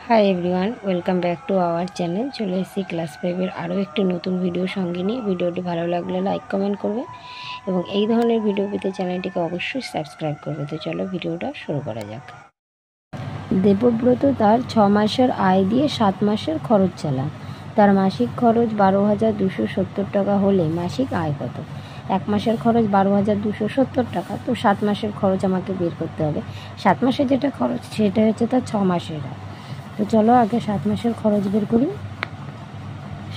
Hi everyone, welcome back to our channel. চলে এসেছি class 5-এর আরও একটি নতুন ভিডিও সঙ্গে নিয়ে। ভিডিওটি ভালো লাগলে লাইক কমেন্ট করবে এবং এই ধরনের ভিডিও পেতে চ্যানেলটিকে অবশ্যই সাবস্ক্রাইব করবে। তো চলো ভিডিওটা শুরু করা যাক। দেবব্রত তার 6 মাসের আয় দিয়ে 7 মাসের খরচ চালান। তার মাসিক খরচ 12,270 টাকা হলে মাসিক আয় কত? 1 মাসের খরচ 12,270 টাকা, তো 7 মাসের খরচ আমাকে বের করতে হবে। 7 মাসের যেটা খরচ সেটা হচ্ছে তার 6 মাসের আয়। তো চলো আগে 7 মাসের খরচ বের করি।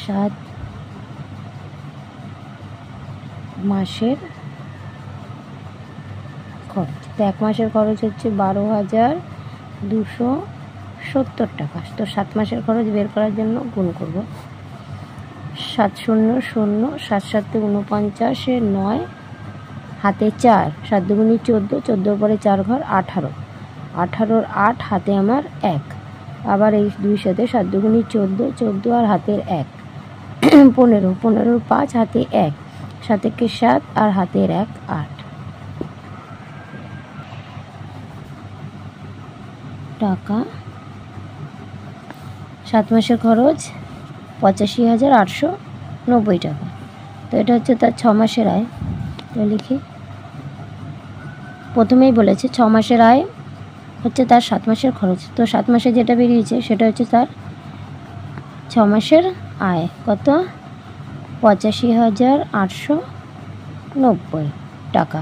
7 মাসের খরচ, তো 1 মাসের খরচ হচ্ছে 12,270 টাকা। তো 7 মাসের খরচ বের করার জন্য গুণ করব। 7 শূন্য শূন্য, 7 7 49, 9 হাতে 4, 7 দুগুণে 14, 14 পরে 4 ঘর 18, 18-র 8 হাতে আমার 1, আবার এই 2 সাথে 7 দুগুণে 14, 14 আর হাতের 1, 15, 15-র 5 হাতে 1, 7 একে 7 আর হাতের 1, 8 টাকা। 7 মাসের খরচ 85,890 টাকা। তো এটা হচ্ছে তার 6 মাসের আয়। তো লিখি, প্রথমেই বলেছে 6 মাসের আয় হচ্ছে তার 7 মাসের খরচ। তো 7 মাসে যেটা বেরিয়েছে সেটা হচ্ছে তার 6 মাসের আয় কত? 85,890 টাকা।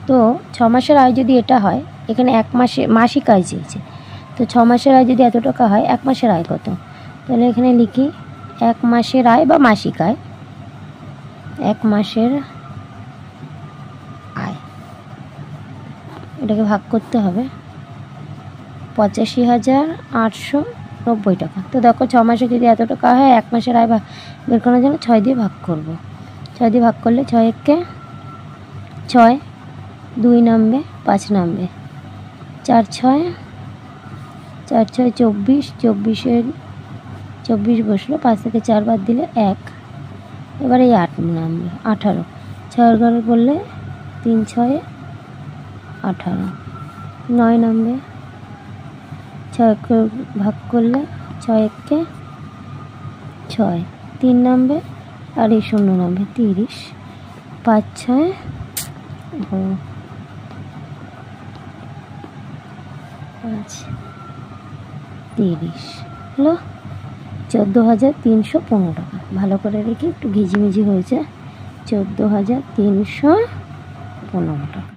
তো 6 মাসের আয় যদি এটা হয়, এখানে 1 মাসে মাসিক আয় চেয়েছে, তো 6 মাসের আয় যদি এত টাকা হয়, 1 মাসের আয় কত? তাহলে এখানে লিখি 1 মাসের আয় বা মাসিক আয়, 1 মাসের আয়, এটাকে ভাগ করতে হবে 85,890 টাকা। তো দেখো 6 মাসে যদি এত টাকা হয়, 1 মাসের আয় বের করার জন্য 6 দিয়ে ভাগ করব। 6 দিয়ে ভাগ করলে 6 একে 6, 2 নামবে, 5 নামবে, 4 6, 4 6 24, 24-এর 24 বসলো, 5 থেকে 4 বাদ দিলে 1, এবার এই 8 নামবে, 18, 6 ঘরে করলে 3 6 18, 9 নামবে, 6 ভাগ করলে 6 একে 6, 3 নামবে আর এই 0 নামবে, 30, 5 6 5 30 হলো 14,315 টাকা। ভালো করে রেখে একটু ঘিজিমিজি হয়েছে, 14,315 টাকা।